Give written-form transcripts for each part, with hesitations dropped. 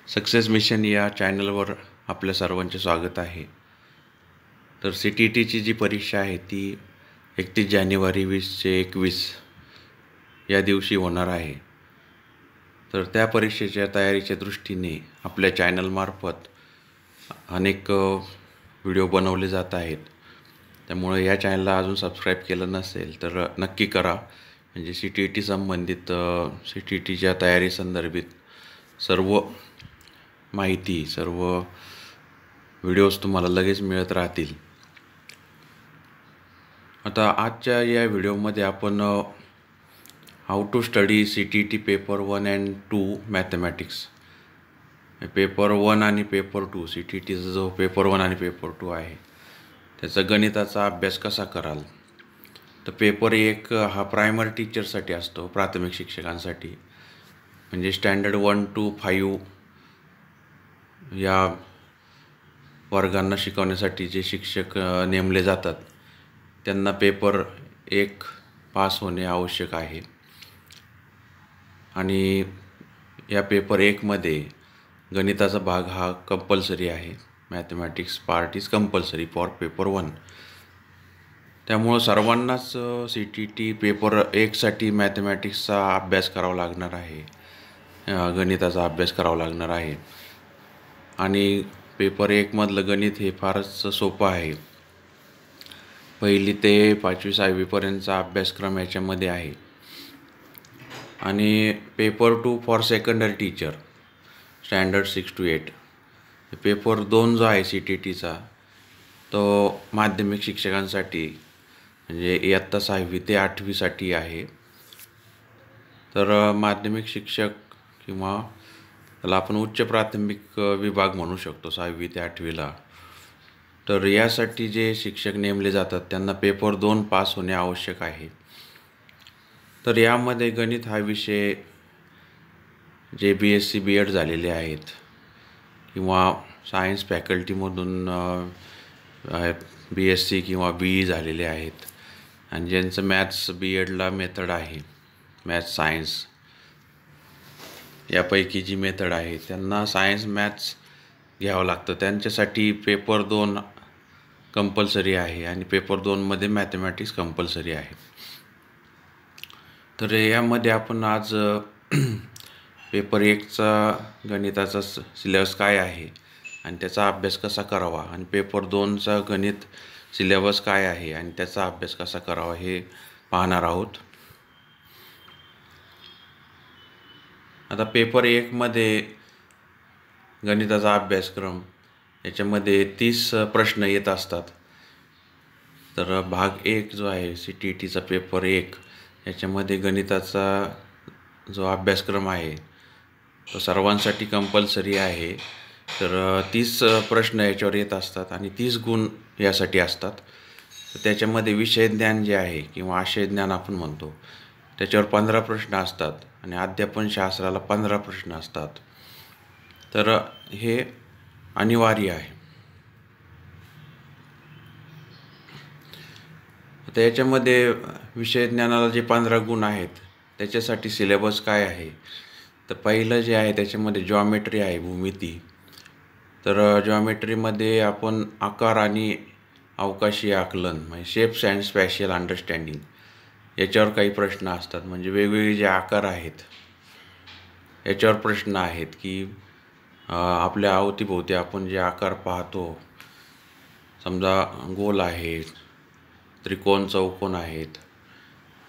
Success mission या चॅनलवर आपल्या सर्वांचे स्वागत आहे. तर CTETची जी परीक्षा आहे ती 31 जानेवारी 2021 या दिवशी होणार आहे. तर त्या परीक्षेच्या तयारीच्या दृष्टीने आपल्या चॅनलमार्फत अनेक व्हिडिओ बनवले जात आहेत. त्यामुळे या चॅनलला अजून सबस्क्राईब केलं नसेल तर नक्की करा. म्हणजे CTET संबंधित CTETच्या तयारी संदर्भित सर्व माहिती, सर्व व्हिडिओज तुम्हाला लगेच मिळत राहतील. आता आजच्या या व्हिडिओमध्ये आपण how to study CTET paper 1 and 2 mathematics, paper 1 आणि पेपर 2 CTETचा जो पेपर 1 आणि पेपर 2 आहे त्याचा गणिताचा अभ्यास कसा कराल. तर पेपर 1 हा प्रायमरी टीचरसाठी असतो, प्राथमिक शिक्षकांसाठी. म्हणजे स्टँडर्ड 1 to 5 या वर्गांना शिकवण्यासाठी जे शिक्षक नेमले जातात त्यांना पेपर 1 पास होणे आवश्यक आहे. आणि या पेपर 1मध्ये गणिताचा भाग हा कंपल्सरी आहे. Mathematics part is compulsory for paper 1. त्यामुळं सर्वांनाच CTET पेपर 1साठी मॅथमॅटिक्सचा अभ्यास करावा लागणार आहे, गणिताचा अभ्यास करावा लागणार आहे. आणि पेपर 1मधलं गणित हे फारच सोपं आहे. 1ली ते 5वी 6वीपर्यंतचा अभ्यासक्रम याच्यामध्ये आहे. आणि paper 2 for secondary teacher standard 6 to 8. Paper 2 जो आहे CTETचा तो माध्यमिक शिक्षकांसाठी म्हणजे इयत्ता 6वी ते 8वीसाठी आहे. तर माध्यमिक शिक्षक किंवा त्याला आपण उच्च प्राथमिक विभाग म्हणू शकतो 6वी ते 8वीला. तर यासाठी जे शिक्षक नेमले जातात त्यांना पेपर 2 पास होणे आवश्यक आहे. तर यामध्ये गणित हा विषय जे BSc B.Ed झालेले आहेत किंवा सायन्स फॅकल्टीमधून BSc किंवा BE झालेले आहेत आणि ज्यांचं मॅथ्स B.Edला मेथड आहे, मॅथ्स सायन्स यापैकी जी मेथड आहे त्यांना सायन्स मॅथ्स घ्यावं लागतं. त्यांच्यासाठी पेपर 2 कंपल्सरी आहे आणि पेपर 2मध्ये मॅथमॅटिक्स कंपल्सरी आहे. तर यामध्ये आपण आज पेपर 1चा गणिताचा सिलेबस काय आहे आणि त्याचा अभ्यास कसा करावा आणि पेपर 2चा गणित सिलेबस काय आहे आणि त्याचा अभ्यास कसा करावा हे पाहणार आहोत. आता पेपर 1मध्ये गणिताचा अभ्यासक्रम याच्यामध्ये 30 प्रश्न येत असतात. तर भाग 1 जो आहे CTETचा पेपर 1 याच्यामध्ये गणिताचा जो अभ्यासक्रम आहे तो सर्वांसाठी कंपल्सरी आहे. तर 30 प्रश्न याच्यावर येत असतात आणि 30 गुण यासाठी असतात. तर त्याच्यामध्ये विषय ज्ञान जे आहे किंवा आशय ज्ञान आपण म्हणतो त्याच्यावर 15 प्रश्न असतात आणि अध्यापन शास्त्राला 15 प्रश्न असतात. तर हे अनिवार्य आहे. तर याच्यामध्ये विषय ज्ञानाला जे 15 गुण आहेत त्याच्यासाठी सिलेबस काय आहे. तर पहिलं जे आहे त्याच्यामध्ये जॉमेट्री आहे, भूमिती. तर जॉमेट्रीमध्ये आपण आकार आणि अवकाशीय आकलन म्हणजे शेप्स अँड स्पॅशियल अंडरस्टँडिंग याच्यावर काही प्रश्न असतात. म्हणजे वेगवेगळे जे आकार आहेत याच्यावर प्रश्न आहेत की आपल्या अवतीभोवती आपण जे आकार पाहतो, समजा गोल आहे, त्रिकोण, चौकोन आहेत,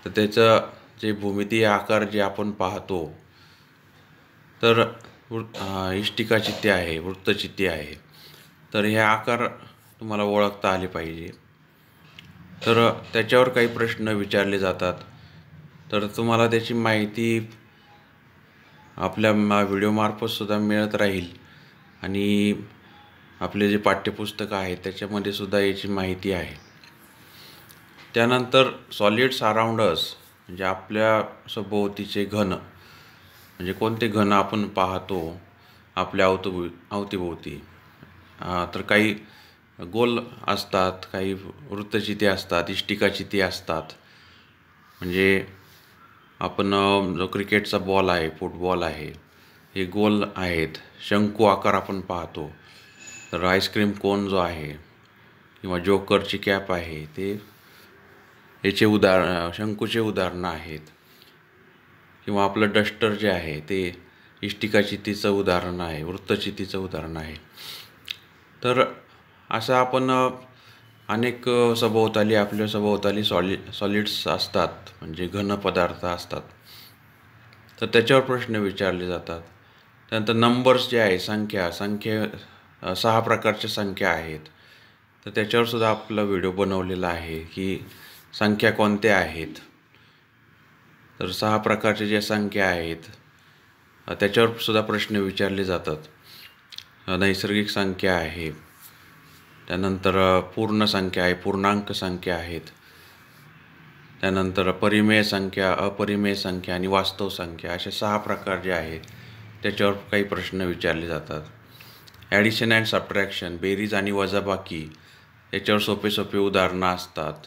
तर त्याचं जे भूमितीय आकार जे आपण पाहतो तर इष्टिकाचित्ते आहे, वृत्तचित्ते आहे. तर हे आकार तुम्हाला ओळखता आले पाहिजे. तर त्याच्यावर काही प्रश्न विचारले जातात. तर तुम्हाला त्याची माहिती आपल्या व्हिडिओमार्फत सुद्धा मिळत राहील आणि आपले जे पाठ्यपुस्तक आहे त्याच्यामध्ये सुद्धा याची माहिती आहे. त्यानंतर सॉलिड्स अराउंड अस म्हणजे आपल्या सभोवतीचे घन, म्हणजे कोणते घन आपण पाहतो आपल्या अवतीभोवती. तर काही गोल असतात, काही वृत्तचित्ते असतात, इष्टिकाचित्ते असतात. म्हणजे आपण जो क्रिकेटचा बॉल आहे, फुटबॉल आहे, हे गोल आहेत, शंकू आकार आपण पाहतो. तर आईस्क्रीम कोन जो आहे किंवा जोकरची कॅप आहे ते याचे शंकूचे उदाहरणं आहेत. किंवा आपलं डस्टर जे आहे ते इष्टिकाचितीचं उदाहरण आहे, वृत्तचितीचं उदाहरण आहे. तर असं आपण अनेक आपल्या सभोवताली सॉलिड्स असतात, म्हणजे घन पदार्थ असतात. तर त्याच्यावर प्रश्न विचारले जातात. त्यानंतर नंबर्स जे आहे, संख्या 6 प्रकारच्या संख्या आहेत. तर त्याच्यावर सुद्धा आपला व्हिडिओ बनवलेला आहे की संख्या कोणत्या आहेत. तर 6 प्रकारच्या ज्या संख्या आहेत त्याच्यावर सुद्धा प्रश्न विचारले जातात. नैसर्गिक संख्या आहे, त्यानंतर पूर्ण संख्या आहे, पूर्णांक संख्या आहेत, त्यानंतर परिमेय संख्या, अपरिमेय संख्या आणि वास्तव संख्या, असे 6 प्रकार जे आहेत त्याच्यावर काही प्रश्न विचारले जातात. ॲडिशन अँड सबट्रॅक्शन, बेरीज आणि वजाबाकी, याच्यावर सोपे सोपे उदाहरणं असतात.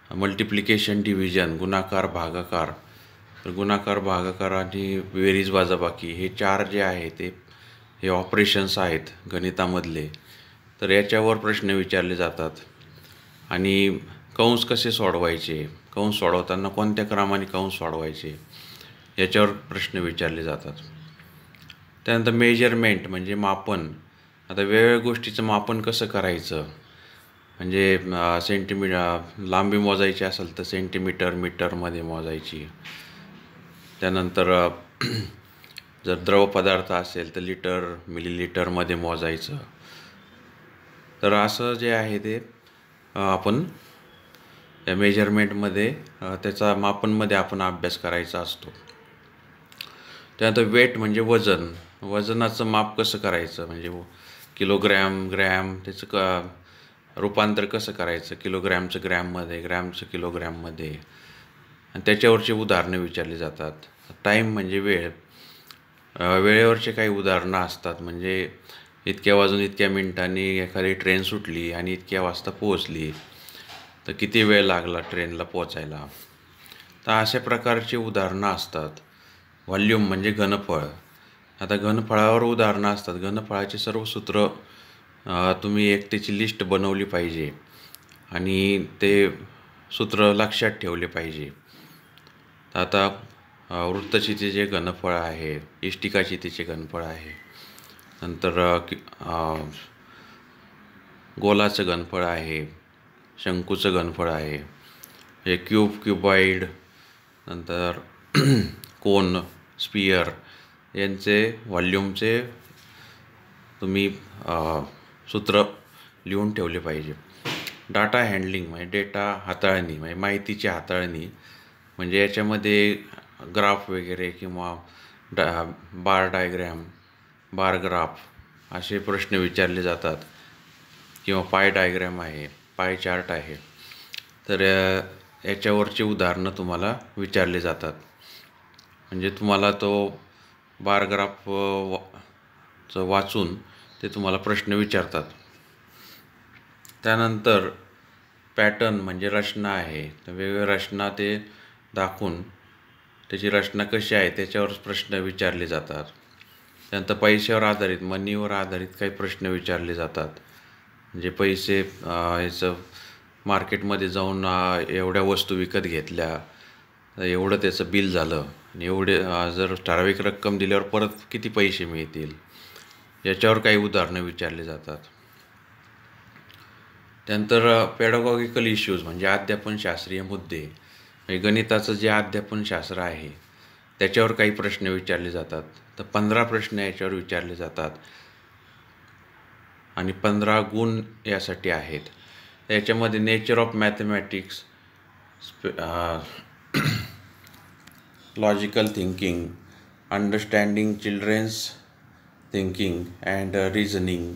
मल्टिप्लिकेशन, डिव्हिजन, गुणाकार, भागाकार. तर गुणाकार, भागाकार आणि बेरीज, वजाबाकी हे 4 जे आहे हे ऑपरेशन्स आहेत गणितामधले. तर याच्यावर प्रश्न विचारले जातात. आणि कंस कसे सोडवायचे, कंस सोडवताना कोणत्या क्रमाने कंस सोडवायचे, याच्यावर प्रश्न विचारले जातात. त्यानंतर मेजरमेंट म्हणजे मापन. आता वेगवेगळ्या गोष्टीचं मापन कसं करायचं, म्हणजे लांबी मोजायची असेल तर सेंटीमीटर, मीटरमध्ये मोजायची. त्यानंतर जर द्रव पदार्थ असेल तर लिटर, मिलीलिटरमध्ये मोजायचं. तर असं जे आहे ते आपण त्या मेजरमेंटमध्ये त्याचा मापनमध्ये आपण अभ्यास करायचा असतो. त्यानंतर वेट म्हणजे वजन. वजनाचं माप कसं करायचं, म्हणजे किलोग्रॅम, ग्रॅम, त्याचं रूपांतर कसं करायचं, किलोग्रॅमचं ग्रॅममध्ये, ग्रॅमचं किलोग्रॅममध्ये, आणि त्याच्यावरची उदाहरणं विचारली जातात. टाईम म्हणजे वेळ. वेळेवरचे काही उदाहरणं असतात, म्हणजे इतक्या वाजून इतक्या मिनिटांनी एखादी ट्रेन सुटली आणि इतक्या वाजता पोहोचली, तर किती वेळ लागला ट्रेनला पोचायला. तर अशा प्रकारची उदाहरणं असतात. व्हॉल्यूम म्हणजे घनफळ. आता घनफळावर उदाहरणं असतात. घनफळाचे सर्व सूत्र तुम्ही त्याची लिस्ट बनवली पाहिजे आणि ते सूत्र लक्षात ठेवले पाहिजे. आता वृत्तचितीचे घनफळ आहे, इष्टिकाचितीचे घनफळ आहे, नंतर गोलाचं घनफळ आहे, शंकूचं घनफळ आहे, हे क्युबॉइड, नंतर कोन, स्पियर, यांचे व्हॉल्यूमचे तुम्ही सूत्र लिहून ठेवले पाहिजे. डाटा हँडलिंग म्हणजे डेटा हाताळणी, म्हणजे माहितीची हाताळणी, म्हणजे याच्यामध्ये ग्राफ वगैरे किंवा बार डायग्रॅम, बार ग्राफ असे प्रश्न विचारले जातात. किंवा पाय डायग्रॅम आहे, पाय चार्ट आहे. तर याच्यावरची उदाहरणं तुम्हाला विचारले जातात. म्हणजे तुम्हाला तो बार ग्राफ वाचून ते तुम्हाला प्रश्न विचारतात. त्यानंतर पॅटर्न म्हणजे रचना आहे. तर वेगवेगळ्या रचना ते दाखवून त्याची रचना कशी आहे त्याच्यावर प्रश्न विचारले जातात. त्यानंतर पैशावर आधारित, मनीवर आधारित काही प्रश्न विचारले जातात. म्हणजे पैसे याचं मार्केटमध्ये जाऊन एवढ्या वस्तू विकत घेतल्या, एवढं त्याचं बिल झालं, आणि एवढे जर ठराविक रक्कम दिल्यावर परत किती पैसे मिळतील, याच्यावर काही उदाहरणं विचारली जातात. त्यानंतर पेडागॉगिकल इश्यूज म्हणजे अध्यापनशास्त्रीय मुद्दे. म्हणजे गणिताचं जे अध्यापनशास्त्र आहे त्याच्यावर काही प्रश्न विचारले जातात. तर 15 प्रश्न याच्यावर विचारले जातात आणि 15 गुण यासाठी आहेत. याच्यामध्ये nature of mathematics, logical thinking, understanding children's thinking and reasoning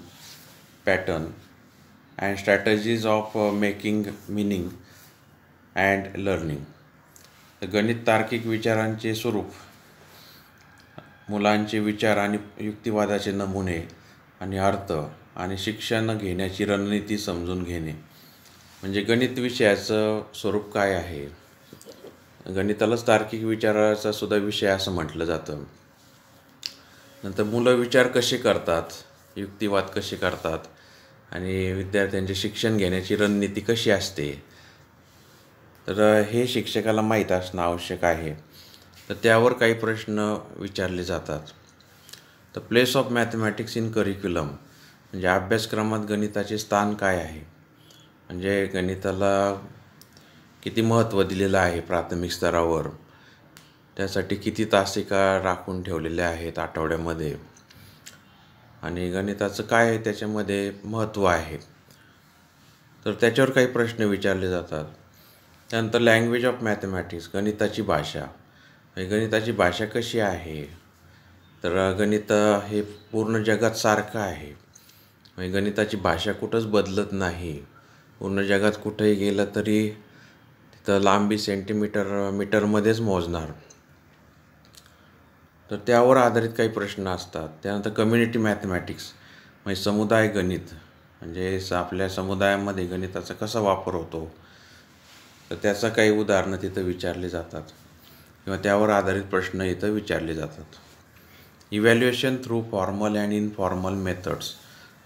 pattern and strategies of making meaning and learning. गणित तार्किक विचारांचे स्वरूप, मुलांचे विचार आणि युक्तिवादाचे नमुने आणि अर्थ, आणि शिक्षण घेण्याची रणनीती समजून घेणे. म्हणजे गणित विषयाचं स्वरूप काय आहे. गणितालाच तार्किक विचाराचा सुद्धा विषय असं म्हटलं जातं. नंतर मुलं विचार कसे करतात, युक्तिवाद कसे करतात आणि विद्यार्थ्यांचे शिक्षण घेण्याची रणनीती कशी असते, तर हे शिक्षकाला माहीत असणं आवश्यक आहे. तर त्यावर काही प्रश्न विचारले जातात. तर place of mathematics in curriculum म्हणजे अभ्यासक्रमात गणिताचे स्थान काय आहे, म्हणजे गणिताला किती महत्त्व दिलेलं आहे प्राथमिक स्तरावर, त्यासाठी किती तासिका राखून ठेवलेल्या आहेत आठवड्यामध्ये, आणि गणिताचं काय त्याच्यामध्ये महत्त्व आहे, तर त्याच्यावर काही प्रश्न विचारले जातात. त्यानंतर लँग्वेज ऑफ मॅथमॅटिक्स गणिताची भाषा, गणिताची भाषा कशी आहे, तर गणित हे पूर्ण जगात सारखं आहे, म्हणजे गणिताची भाषा कुठंच बदलत नाही. पूर्ण जगात कुठेही गेलं तरी तिथं लांबी मीटरमध्येच मोजणार. तर त्यावर आधारित काही प्रश्न असतात. त्यानंतर कम्युनिटी मॅथमॅटिक्स म्हणजे समुदाय गणित, म्हणजे आपल्या समुदायामध्ये गणिताचा कसा वापर होतो, तर त्याचा काही उदाहरणं तिथं विचारली जातात किंवा त्यावर आधारित प्रश्न इथं विचारले जातात. Evaluation through formal and informal methods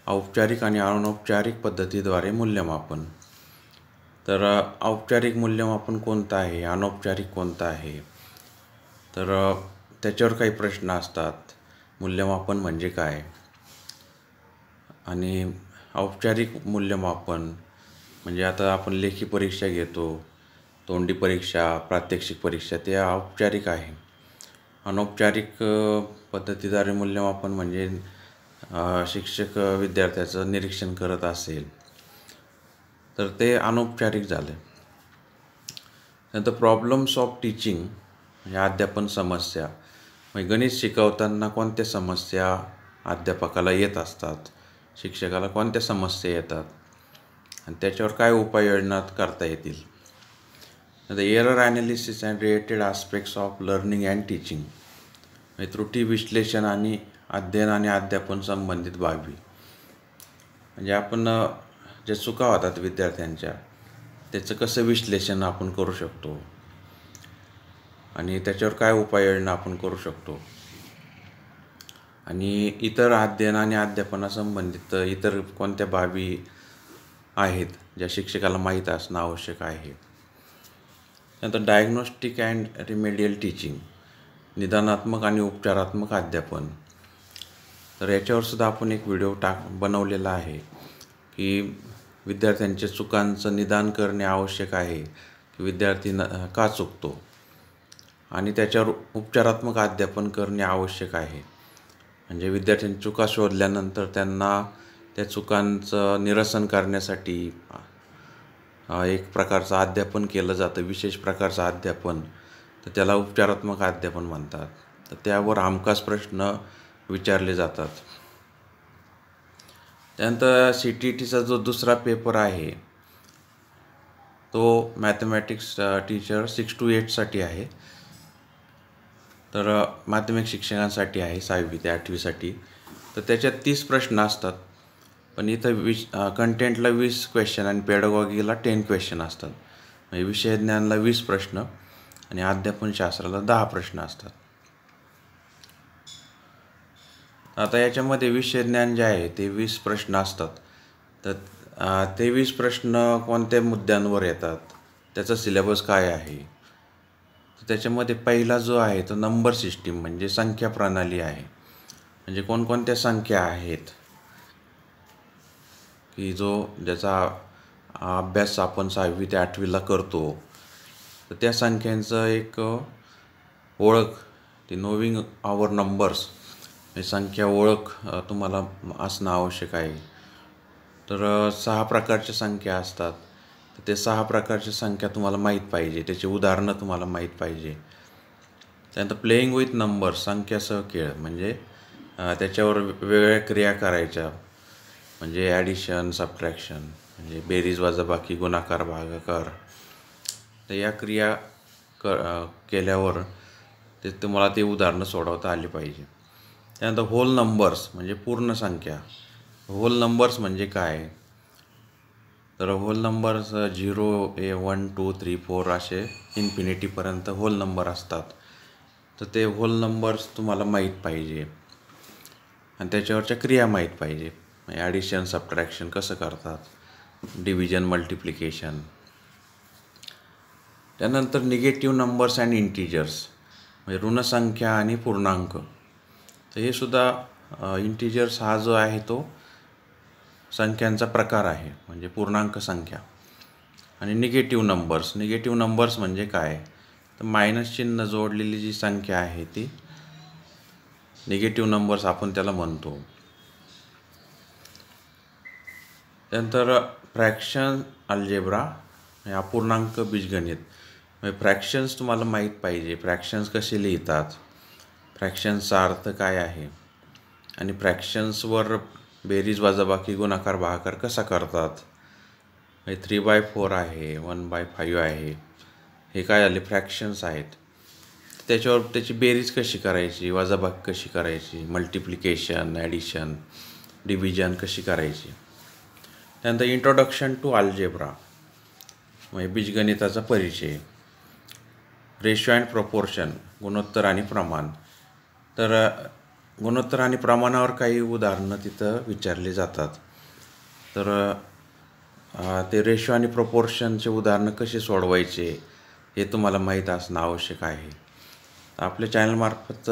औपचारिक आणि अनौपचारिक पद्धतीद्वारे मूल्यमापन. तर औपचारिक मूल्यमापन कोणतं आहे, अनौपचारिक कोणतं आहे, तर त्याच्यावर काही प्रश्न असतात. मूल्यमापन म्हणजे काय, आणि औपचारिक मूल्यमापन म्हणजे आता आपण लेखी परीक्षा घेतो, तोंडी परीक्षा, प्रात्यक्षिक परीक्षा, ते औपचारिक आहे. अनौपचारिक पद्धतीद्वारे मूल्यमापन म्हणजे शिक्षक विद्यार्थ्याचं निरीक्षण करत असेल तर ते अनौपचारिक झालं. नंतर प्रॉब्लेम्स ऑफ टीचिंग म्हणजे अध्यापन समस्या, म्हणजे गणित शिकवताना कोणत्या समस्या अध्यापकाला येत असतात, शिक्षकाला कोणत्या समस्या येतात आणि त्याच्यावर काय उपाययोजना करता येतील. नंतर error analysis and related aspects of learning and teaching म्हणजे त्रुटी विश्लेषण आणि अध्ययन आणि अध्यापन संबंधित बाबी, म्हणजे आपण ज्या चुका होतात विद्यार्थ्यांच्या त्याचं कसं विश्लेषण आपण करू शकतो आणि त्याच्यावर काय उपाययोजना आपण करू शकतो, आणि इतर अध्ययन आणि अध्यापनासंबंधित इतर कोणत्या बाबी आहेत ज्या शिक्षकाला माहीत असणं आवश्यक आहे. नंतर डायग्नोस्टिक अँड रिमेडियल टीचिंग निदानात्मक आणि उपचारात्मक अध्यापन. तर याच्यावरसुद्धा आपण एक व्हिडिओ बनवलेला आहे की विद्यार्थ्यांच्या चुकांचं निदान करणे आवश्यक आहे की विद्यार्थी का चुकतो, आणि त्याच्यावर उपचारात्मक अध्यापन करणे आवश्यक आहे. म्हणजे विद्यार्थ्यांची चुका शोधल्यानंतर त्यांना त्या चुकांचं निरसन करण्यासाठी एक प्रकारचं अध्यापन केलं जातं, विशेष प्रकारचं अध्यापन, तर त्याला उपचारात्मक अध्यापन म्हणतात. तर त्यावर हमखास प्रश्न विचारले जातात. त्यानंतर CTETचा जो दुसरा पेपर आहे तो मॅथमॅटिक्स टीचर 6 to 8साठी आहे. तर माध्यमिक शिक्षकांसाठी आहे 6वी ते 8वीसाठी. तर त्याच्यात 30 प्रश्न असतात, पण इथं कंटेंटला 20 क्वेश्चन आणि पेडागॉगीला 10 क्वेश्चन असतात. म्हणजे विषयज्ञानला 20 प्रश्न आणि अध्यापनशास्त्राला 10 प्रश्न असतात. आता याच्यामध्ये विषयज्ञान जे आहे ते 20 प्रश्न असतात. तर ते 20 प्रश्न कोणत्या मुद्द्यांवर येतात, त्याचा सिलेबस काय आहे, तर त्याच्यामध्ये पहिला जो आहे तो नंबर सिस्टीम म्हणजे संख्या प्रणाली आहे. म्हणजे कोणकोणत्या संख्या आहेत की ज्याचा अभ्यास आपण 6वी ते 8वीला करतो, तर त्या संख्यांचं एक ओळख, ती नोविंग आवर नंबर्स म्हणजे संख्या ओळख तुम्हाला असणं आवश्यक आहे. तर 6 प्रकारच्या संख्या असतात, तर ते 6 प्रकारच्या संख्या तुम्हाला माहीत पाहिजे, त्याची उदाहरणं तुम्हाला माहीत पाहिजे. त्यानंतर प्लेईंग विथ नंबर्स संख्यासह खेळ, म्हणजे त्याच्यावर वेगवेगळ्या क्रिया करायच्या, म्हणजे ॲडिशन, सबट्रॅक्शन म्हणजे बेरीज, वजाबाकी, गुणाकार, भागाकार. तर या क्रिया केल्यावर ते तुम्हाला ते उदाहरणं सोडवता आली पाहिजे. त्यानंतर होल नंबर्स म्हणजे पूर्ण संख्या. होल नंबर्स म्हणजे काय, तर होल नंबर्स 0, 1, 2, 3, 4 असे इन्फिनिटीपर्यंत होल नंबर असतात. तर ते होल नंबर्स तुम्हाला माहीत पाहिजे. आणि त्याच्यावरच्या क्रिया माहीत पाहिजे. ॲडिशन सबट्रॅक्शन कसं करतात, डिव्हिजन मल्टिप्लिकेशन. त्यानंतर निगेटिव्ह नंबर्स अँड इंटिजर्स म्हणजे ऋणसंख्या आणि पूर्णांक. तर हे सुद्धा इंटिजर्स हा जो आहे तो संख्यांचा प्रकार आहे, म्हणजे पूर्णांक संख्या. आणि निगेटिव्ह नंबर्स म्हणजे काय, तर मायनस चिन्ह जोडलेली जी संख्या आहे ती निगेटिव्ह नंबर्स आपण त्याला म्हणतो. त्यानंतर फ्रॅक्शन अल्जेब्रा म्हणजे अपूर्णांक बीजगणित. म्हणजे फ्रॅक्शन्स तुम्हाला माहीत पाहिजे, फ्रॅक्शन्स कसे लिहितात, फ्रॅक्शन्सचा अर्थ काय आहे, आणि फ्रॅक्शन्सवर बेरीज वजाबाकी गुणाकार भागाकार कसा करतात. 3/4 आहे, 1/5 आहे, हे काय आले फ्रॅक्शन्स आहेत. त्याच्यावर त्याची बेरीज कशी करायची, वजाबाकी कशी करायची, मल्टिप्लिकेशन, ॲडिशन, डिव्हिजन कशी करायची. त्यानंतर इंट्रोडक्शन टू अल्जेब्रा म्हणजे बीजगणिताचा परिचय. रेशो अँड प्रपोर्शन गुणोत्तर आणि प्रमाण. तर गुणोत्तर आणि प्रमाणावर काही उदाहरणं तिथं विचारली जातात. तर ते रेशो आणि प्रपोर्शनचे उदाहरणं कसे सोडवायचे हे तुम्हाला माहीत असणं आवश्यक आहे. आपल्या चॅनलमार्फत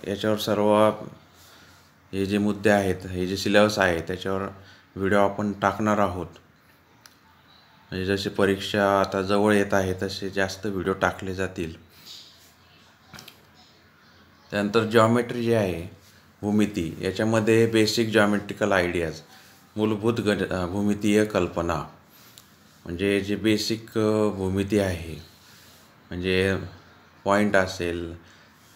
याच्यावर सर्व हे जे मुद्दे आहेत, हे जे सिलेबस आहे त्याच्यावर व्हिडिओ आपण टाकणार आहोत. म्हणजे जसे परीक्षा आता जवळ येत आहे तसे जास्त व्हिडिओ टाकले जातील. त्यानंतर जॉमेट्री जे आहे, भूमिती, याच्यामध्ये बेसिक जॉमेट्रिकल आयडियाज, मूलभूत भूमितीय कल्पना. म्हणजे जे बेसिक भूमिती आहे, म्हणजे पॉईंट असेल,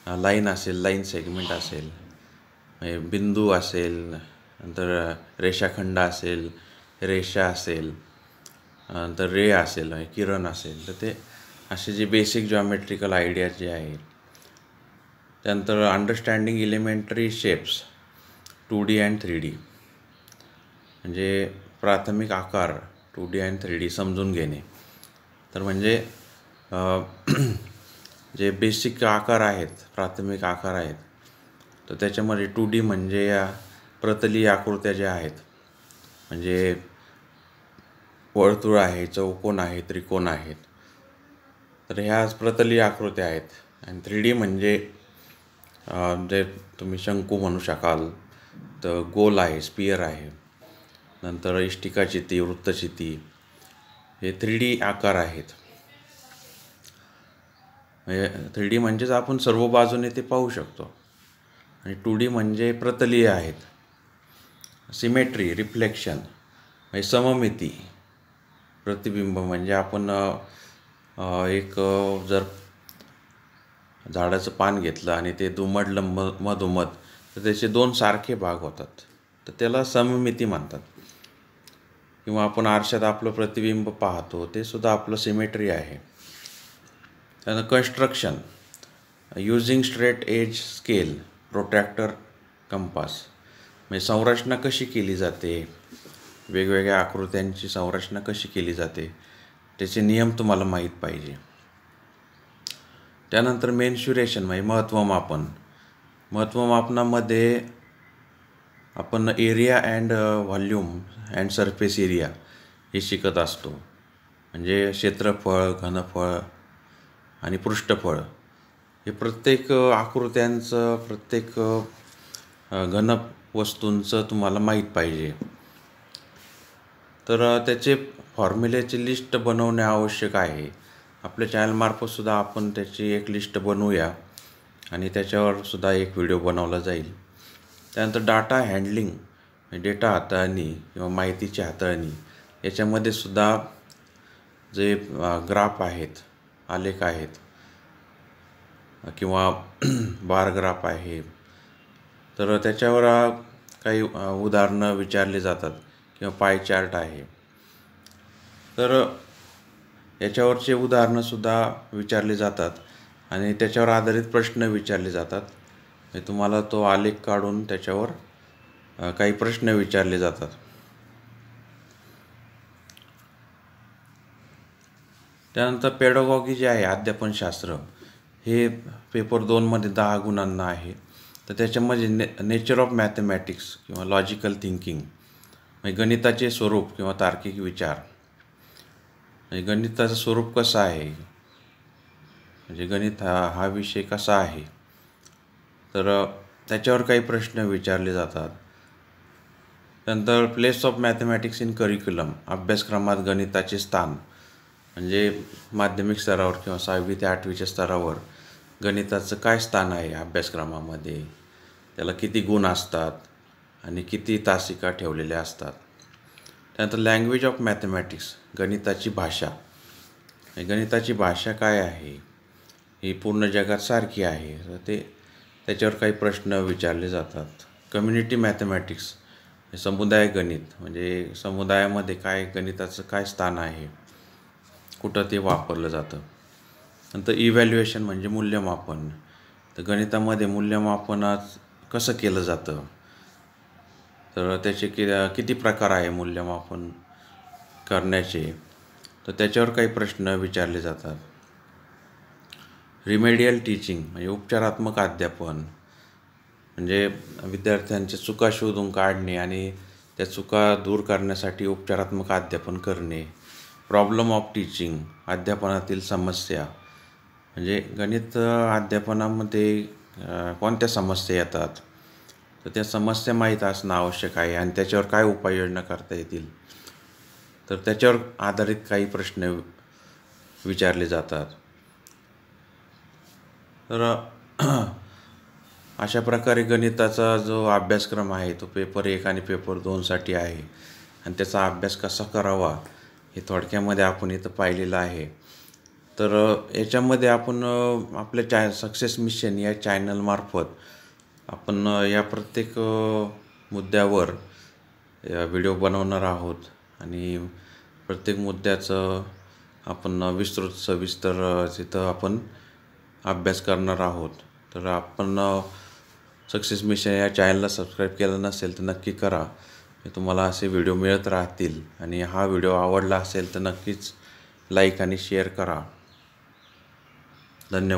लाईन असेल, लाईन सेगमेंट असेल, म्हणजे बिंदू असेल, नंतर रेषाखंड असेल, रेषा असेल, नंतर रे असेल, किरण असेल. तर ते असे जे बेसिक जॉमेट्रिकल आयडियाज जे आहेत. त्यानंतर understanding elementary shapes 2D and 3D म्हणजे प्राथमिक आकार 2D अँड 3D समजून घेणे. तर म्हणजे जे बेसिक आकार आहेत, प्राथमिक आकार आहेत, तर त्याच्यामध्ये 2D म्हणजे या प्रतलीय आकृत्या ज्या आहेत, म्हणजे वर्तुळ आहे, चौकोन आहे, त्रिकोण आहेत. तर ह्या प्रतलीय आकृत्या आहेत. आणि 3D म्हणजे जे तुम्ही शंकू म्हणू शकाल, तर गोल आहे, स्पियर आहे, नंतर इष्टिकाचिती, वृत्तचिती, हे 3D आकार आहेत. 3D म्हणजेच आपण सर्व बाजूने ते पाहू शकतो. आणि 2D म्हणजे प्रतलीय आहेत. सिमेट्री, रिफ्लेक्शन म्हणजे सममिती, प्रतिबिंब. म्हणजे आपण एक जर झाडाचं पान घेतलं आणि ते दुमडलं मधोमध, तर त्याचे 2 सारखे भाग होतात, तर त्याला सममिती म्हणतात. किंवा आपण आरशात आपलं प्रतिबिंब पाहतो, ते सुद्धा आपलं सिमेट्री आहे. त्यानंतर construction, using straight edge scale, protractor, compass. म्हणजे संरचना कशी केली जाते, वेगवेगळ्या आकृत्यांची संरचना कशी केली जाते, त्याचे नियम तुम्हाला माहीत पाहिजे. त्यानंतर मेन्शुरेशन म्हणजे महत्त्वमापन. महत्त्वमापनामध्ये आपण area and volume and surface area हे शिकत असतो. म्हणजे क्षेत्रफळ, घनफळ आणि पृष्ठफळ हे प्रत्येक आकृत्यांचं, प्रत्येक घन वस्तूंचं तुम्हाला माहीत पाहिजे. तर त्याचे फॉर्म्युल्याची लिस्ट बनवणे आवश्यक आहे. आपल्या चॅनलमार्फतसुद्धा आपण त्याची एक लिस्ट बनवूया आणि त्याच्यावर सुद्धा एक व्हिडिओ बनवला जाईल. त्यानंतर डाटा हँडलिंग, डेटा हाताळणी किंवा माहितीची हाताळणी, याच्यामध्ये सुद्धा जे ग्राफ आहेत, आलेख आहेत, किंवा बार ग्राफ आहे, तर त्याच्यावर काही उदाहरणं विचारली जातात, किंवा पाय चार्ट आहे. तर याच्यावरचे उदाहरणंसुद्धा विचारली जातात आणि त्याच्यावर आधारित प्रश्न विचारले जातात. तुम्हाला तो आलेख काढून त्याच्यावर काही प्रश्न विचारले जातात. त्यानंतर पेडागॉगी जे आहे, अध्यापनशास्त्र, हे पेपर 2 मध्ये 10 गुणांना आहे. तर त्याच्यामध्ये नेचर ऑफ मॅथमॅटिक्स किंवा लॉजिकल थिंकिंग म्हणजे गणिताचे स्वरूप किंवा तार्किक विचार. म्हणजे गणिताचं स्वरूप कसं आहे, म्हणजे गणित हा विषय कसा आहे, तर त्याच्यावर काही प्रश्न विचारले जातात. त्यानंतर place of mathematics in curriculum, अभ्यासक्रमात गणिताचे स्थान. म्हणजे माध्यमिक स्तरावर किंवा 6वी ते 8वीच्या स्तरावर गणिताचं काय स्थान आहे अभ्यासक्रमामध्ये, त्याला किती गुण असतात आणि किती तासिका ठेवलेल्या असतात. त्यानंतर लँग्वेज ऑफ मॅथमॅटिक्स, गणिताची भाषा. गणिताची भाषा काय आहे, ही पूर्ण जगात सारखी आहे, तर त्याच्यावर काही प्रश्न विचारले जातात. कम्युनिटी मॅथमॅटिक्स, समुदाय गणित. म्हणजे समुदायामध्ये काय गणिताचं काय स्थान आहे, कुठं ते वापरलं जातं. नंतर इव्हॅल्युएशन म्हणजे मूल्यमापन. तर गणितामध्ये मूल्यमापनात कसं केलं जातं, तर त्याचे किती प्रकार आहे मूल्यमापन करण्याचे, तर त्याच्यावर काही प्रश्न विचारले जातात. रिमेडियल टीचिंग म्हणजे उपचारात्मक अध्यापन. म्हणजे विद्यार्थ्यांच्या चुका शोधून काढणे आणि त्या चुका दूर करण्यासाठी उपचारात्मक अध्यापन करणे. प्रॉब्लेम ऑफ टीचिंग, अध्यापनातील समस्या. म्हणजे गणित अध्यापनामध्ये कोणत्या समस्या येतात, तर त्या समस्या माहीत असणं आवश्यक आहे आणि त्याच्यावर काय उपाययोजना करता येतील, तर त्याच्यावर आधारित काही प्रश्न विचारले जातात. तर अशा प्रकारे गणिताचा जो अभ्यासक्रम आहे तो पेपर 1 आणि पेपर 2साठी आहे आणि त्याचा अभ्यास कसा करावा हे थोडक्यामध्ये आपण इथं पाहिलेलं आहे. तर याच्यामध्ये आपण आपल्या सक्सेस मिशन या चॅनलमार्फत आपण या प्रत्येक मुद्द्यावर व्हिडिओ बनवणार आहोत आणि प्रत्येक मुद्द्याचं आपण विस्तृत सविस्तर तिथं आपण अभ्यास करणार आहोत. तर आपण सक्सेस मिशन या चॅनलला सबस्क्राईब केलं नसेल तर नक्की करा. तुम्हाला असे व्हिडिओ मिळत राहतील आणि हा व्हिडिओ आवडला असेल तर नक्कीच लाईक आणि शेअर करा. धन्यवाद.